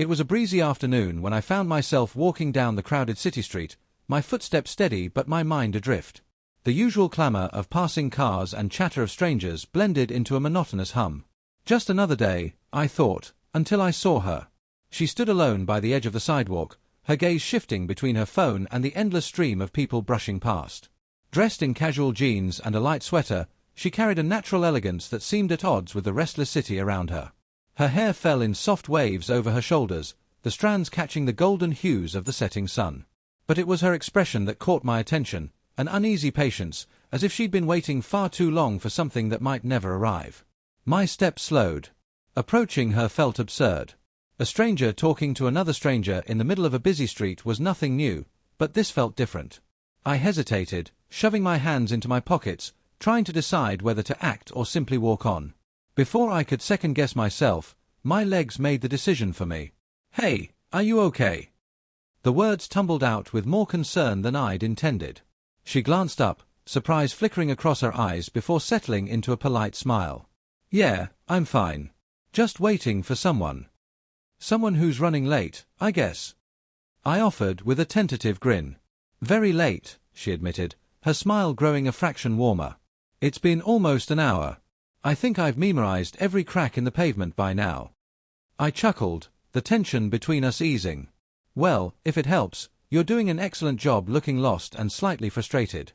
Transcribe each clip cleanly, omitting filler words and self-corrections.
It was a breezy afternoon when I found myself walking down the crowded city street, my footsteps steady but my mind adrift. The usual clamor of passing cars and chatter of strangers blended into a monotonous hum. Just another day, I thought, until I saw her. She stood alone by the edge of the sidewalk, her gaze shifting between her phone and the endless stream of people brushing past. Dressed in casual jeans and a light sweater, she carried a natural elegance that seemed at odds with the restless city around her. Her hair fell in soft waves over her shoulders, the strands catching the golden hues of the setting sun. But it was her expression that caught my attention, an uneasy patience, as if she'd been waiting far too long for something that might never arrive. My steps slowed. Approaching her felt absurd. A stranger talking to another stranger in the middle of a busy street was nothing new, but this felt different. I hesitated, shoving my hands into my pockets, trying to decide whether to act or simply walk on. Before I could second-guess myself, my legs made the decision for me. "Hey, are you okay?" The words tumbled out with more concern than I'd intended. She glanced up, surprise flickering across her eyes before settling into a polite smile. "Yeah, I'm fine. Just waiting for someone." "Someone who's running late, I guess," I offered with a tentative grin. "Very late," she admitted, her smile growing a fraction warmer. "It's been almost an hour. I think I've memorized every crack in the pavement by now." I chuckled, the tension between us easing. "Well, if it helps, you're doing an excellent job looking lost and slightly frustrated."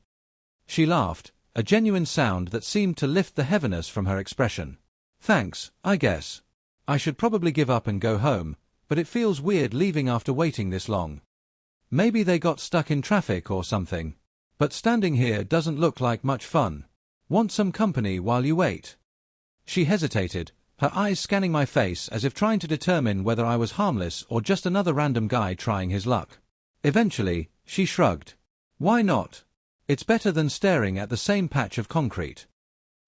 She laughed, a genuine sound that seemed to lift the heaviness from her expression. "Thanks, I guess. I should probably give up and go home, but it feels weird leaving after waiting this long. Maybe they got stuck in traffic or something. But standing here doesn't look like much fun. Want some company while you wait?" She hesitated, her eyes scanning my face as if trying to determine whether I was harmless or just another random guy trying his luck. Eventually, she shrugged. "Why not? It's better than staring at the same patch of concrete."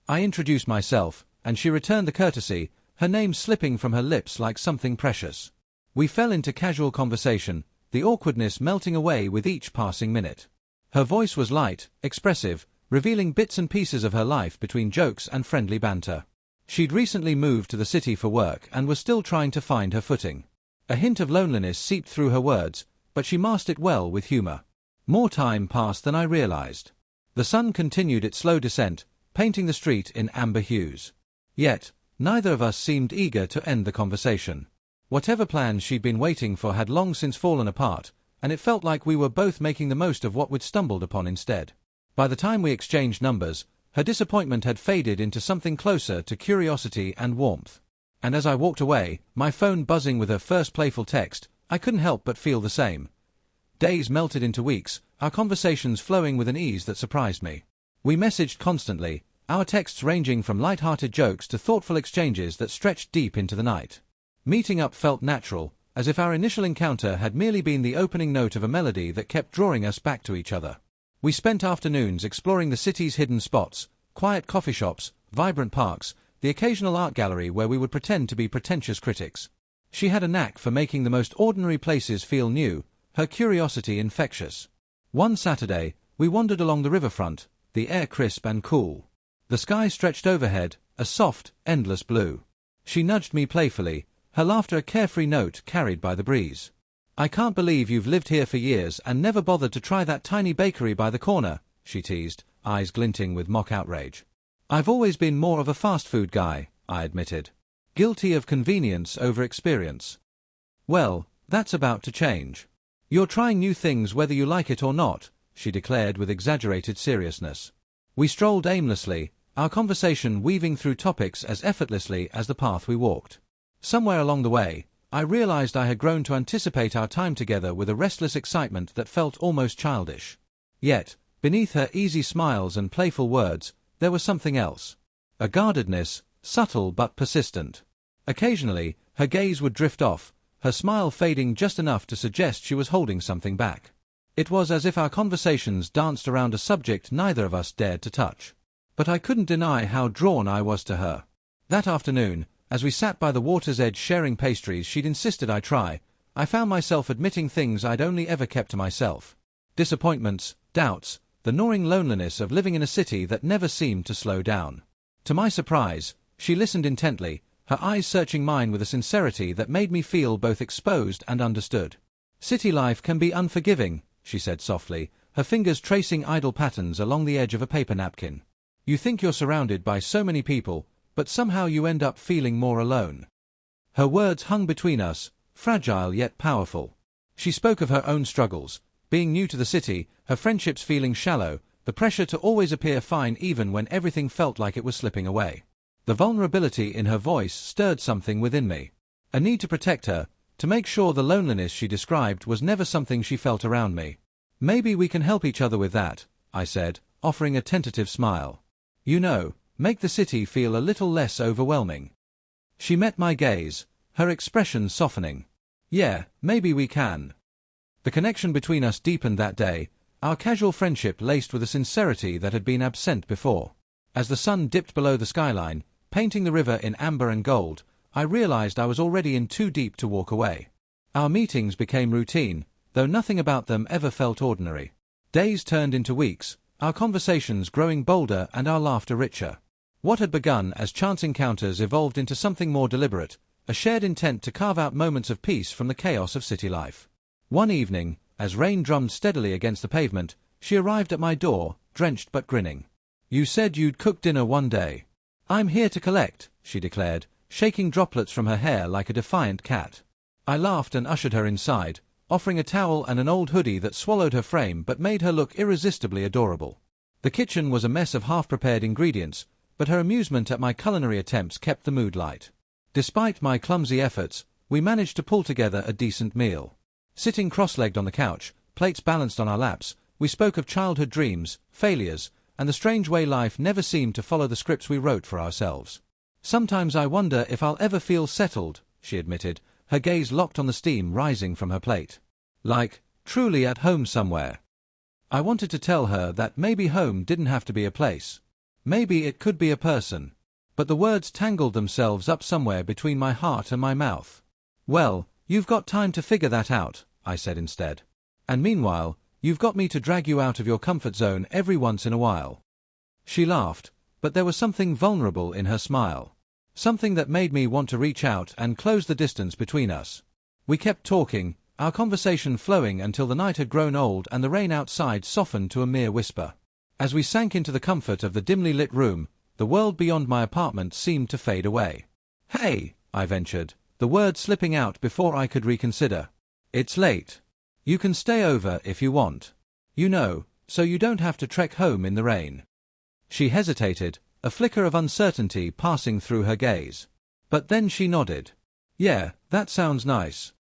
I introduced myself, and she returned the courtesy, her name slipping from her lips like something precious. We fell into casual conversation, the awkwardness melting away with each passing minute. Her voice was light, expressive, revealing bits and pieces of her life between jokes and friendly banter. She'd recently moved to the city for work and was still trying to find her footing. A hint of loneliness seeped through her words, but she masked it well with humor. More time passed than I realized. The sun continued its slow descent, painting the street in amber hues. Yet, neither of us seemed eager to end the conversation. Whatever plans she'd been waiting for had long since fallen apart, and it felt like we were both making the most of what we'd stumbled upon instead. By the time we exchanged numbers, her disappointment had faded into something closer to curiosity and warmth. And as I walked away, my phone buzzing with her first playful text, I couldn't help but feel the same. Days melted into weeks, our conversations flowing with an ease that surprised me. We messaged constantly, our texts ranging from light-hearted jokes to thoughtful exchanges that stretched deep into the night. Meeting up felt natural, as if our initial encounter had merely been the opening note of a melody that kept drawing us back to each other. We spent afternoons exploring the city's hidden spots, quiet coffee shops, vibrant parks, the occasional art gallery where we would pretend to be pretentious critics. She had a knack for making the most ordinary places feel new, her curiosity infectious. One Saturday, we wandered along the riverfront, the air crisp and cool. The sky stretched overhead, a soft, endless blue. She nudged me playfully, her laughter a carefree note carried by the breeze. "I can't believe you've lived here for years and never bothered to try that tiny bakery by the corner," she teased, eyes glinting with mock outrage. "I've always been more of a fast food guy," I admitted. Guilty of convenience over experience. "Well, that's about to change. You're trying new things whether you like it or not," she declared with exaggerated seriousness. We strolled aimlessly, our conversation weaving through topics as effortlessly as the path we walked. Somewhere along the way, I realized I had grown to anticipate our time together with a restless excitement that felt almost childish. Yet, beneath her easy smiles and playful words, there was something else. A guardedness, subtle but persistent. Occasionally, her gaze would drift off, her smile fading just enough to suggest she was holding something back. It was as if our conversations danced around a subject neither of us dared to touch. But I couldn't deny how drawn I was to her. That afternoon, as we sat by the water's edge sharing pastries she'd insisted I try, I found myself admitting things I'd only ever kept to myself. Disappointments, doubts, the gnawing loneliness of living in a city that never seemed to slow down. To my surprise, she listened intently, her eyes searching mine with a sincerity that made me feel both exposed and understood. "City life can be unforgiving," she said softly, her fingers tracing idle patterns along the edge of a paper napkin. "You think you're surrounded by so many people, but somehow you end up feeling more alone." Her words hung between us, fragile yet powerful. She spoke of her own struggles, being new to the city, her friendships feeling shallow, the pressure to always appear fine even when everything felt like it was slipping away. The vulnerability in her voice stirred something within me. A need to protect her, to make sure the loneliness she described was never something she felt around me. "Maybe we can help each other with that," I said, offering a tentative smile. "You know, make the city feel a little less overwhelming." She met my gaze, her expression softening. "Yeah, maybe we can." The connection between us deepened that day, our casual friendship laced with a sincerity that had been absent before. As the sun dipped below the skyline, painting the river in amber and gold, I realized I was already in too deep to walk away. Our meetings became routine, though nothing about them ever felt ordinary. Days turned into weeks, our conversations growing bolder and our laughter richer. What had begun as chance encounters evolved into something more deliberate, a shared intent to carve out moments of peace from the chaos of city life. One evening, as rain drummed steadily against the pavement, she arrived at my door, drenched but grinning. "You said you'd cook dinner one day." "I'm here to collect," she declared, shaking droplets from her hair like a defiant cat. I laughed and ushered her inside, offering a towel and an old hoodie that swallowed her frame but made her look irresistibly adorable. The kitchen was a mess of half-prepared ingredients, but her amusement at my culinary attempts kept the mood light. Despite my clumsy efforts, we managed to pull together a decent meal. Sitting cross-legged on the couch, plates balanced on our laps, we spoke of childhood dreams, failures, and the strange way life never seemed to follow the scripts we wrote for ourselves. "Sometimes I wonder if I'll ever feel settled," she admitted, her gaze locked on the steam rising from her plate. "Like, truly at home somewhere." I wanted to tell her that maybe home didn't have to be a place. Maybe it could be a person. But the words tangled themselves up somewhere between my heart and my mouth. "Well, you've got time to figure that out," I said instead. "And meanwhile, you've got me to drag you out of your comfort zone every once in a while." She laughed, but there was something vulnerable in her smile. Something that made me want to reach out and close the distance between us. We kept talking, our conversation flowing until the night had grown old and the rain outside softened to a mere whisper. As we sank into the comfort of the dimly lit room, the world beyond my apartment seemed to fade away. "Hey," I ventured, the words slipping out before I could reconsider. "It's late. You can stay over if you want. You know, so you don't have to trek home in the rain." She hesitated, a flicker of uncertainty passing through her gaze. But then she nodded. "Yeah, that sounds nice."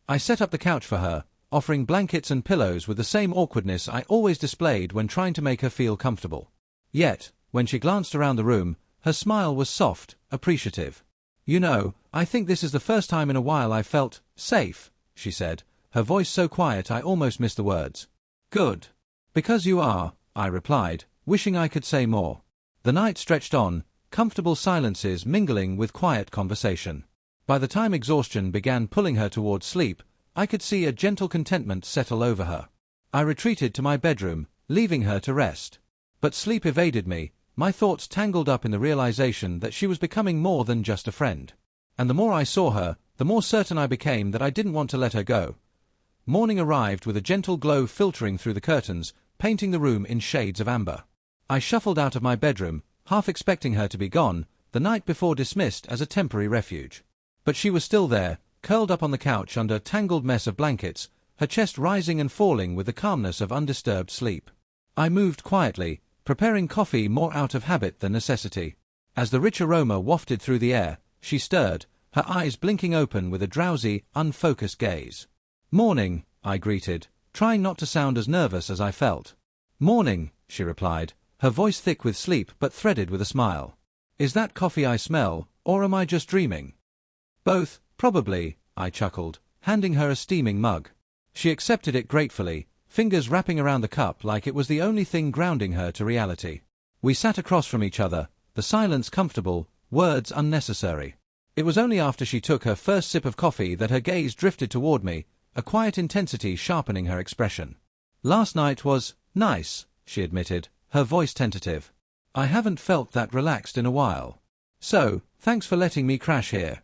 I set up the couch for her, offering blankets and pillows with the same awkwardness I always displayed when trying to make her feel comfortable. Yet, when she glanced around the room, her smile was soft, appreciative. "You know, I think this is the first time in a while I felt safe," she said, her voice so quiet I almost missed the words. "Good. Because you are," I replied, wishing I could say more. The night stretched on, comfortable silences mingling with quiet conversation. By the time exhaustion began pulling her towards sleep, I could see a gentle contentment settle over her. I retreated to my bedroom, leaving her to rest. But sleep evaded me, my thoughts tangled up in the realization that she was becoming more than just a friend. And the more I saw her, the more certain I became that I didn't want to let her go. Morning arrived with a gentle glow filtering through the curtains, painting the room in shades of amber. I shuffled out of my bedroom, half expecting her to be gone, the night before dismissed as a temporary refuge. But she was still there, curled up on the couch under a tangled mess of blankets, her chest rising and falling with the calmness of undisturbed sleep. I moved quietly, preparing coffee more out of habit than necessity. As the rich aroma wafted through the air, she stirred, her eyes blinking open with a drowsy, unfocused gaze. "Morning," I greeted, trying not to sound as nervous as I felt. "Morning," she replied, her voice thick with sleep but threaded with a smile. "Is that coffee I smell, or am I just dreaming?" "Both, probably," I chuckled, handing her a steaming mug. She accepted it gratefully, fingers wrapping around the cup like it was the only thing grounding her to reality. We sat across from each other, the silence comfortable, words unnecessary. It was only after she took her first sip of coffee that her gaze drifted toward me, a quiet intensity sharpening her expression. "Last night was nice," she admitted, her voice tentative. "I haven't felt that relaxed in a while." So, thanks for letting me crash here.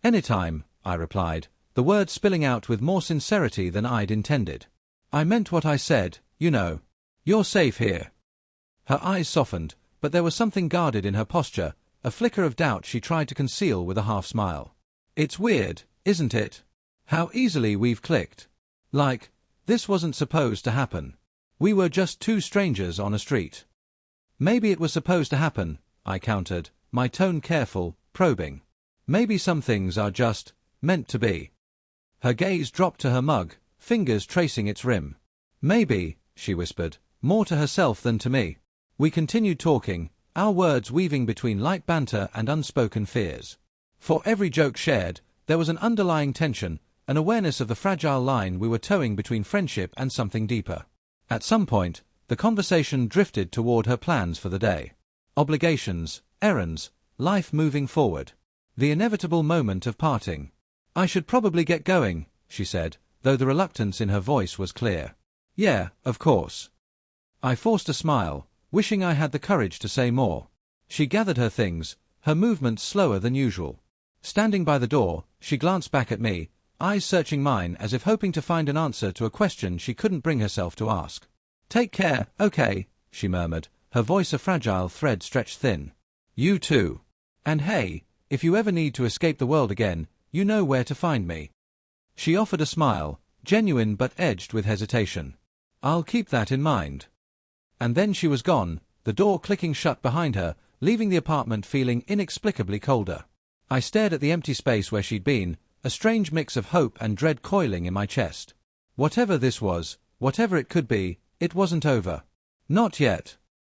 Anytime, I replied, the words spilling out with more sincerity than I'd intended. I meant what I said, you know. You're safe here. Her eyes softened, but there was something guarded in her posture, a flicker of doubt she tried to conceal with a half-smile. It's weird, isn't it? How easily we've clicked. Like, this wasn't supposed to happen. We were just two strangers on a street. Maybe it was supposed to happen, I countered, my tone careful, probing. Maybe some things are just meant to be. Her gaze dropped to her mug, fingers tracing its rim. Maybe, she whispered, more to herself than to me. We continued talking, our words weaving between light banter and unspoken fears. For every joke shared, there was an underlying tension, an awareness of the fragile line we were towing between friendship and something deeper. At some point, the conversation drifted toward her plans for the day. Obligations, errands, life moving forward. The inevitable moment of parting. I should probably get going, she said, though the reluctance in her voice was clear. Yeah, of course. I forced a smile, wishing I had the courage to say more. She gathered her things, her movements slower than usual. Standing by the door, she glanced back at me, eyes searching mine as if hoping to find an answer to a question she couldn't bring herself to ask. Take care, okay, she murmured, her voice a fragile thread stretched thin. You too. And hey, if you ever need to escape the world again, you know where to find me. She offered a smile, genuine but edged with hesitation. I'll keep that in mind. And then she was gone, the door clicking shut behind her, leaving the apartment feeling inexplicably colder. I stared at the empty space where she'd been, a strange mix of hope and dread coiling in my chest. Whatever this was, whatever it could be, it wasn't over. Not yet.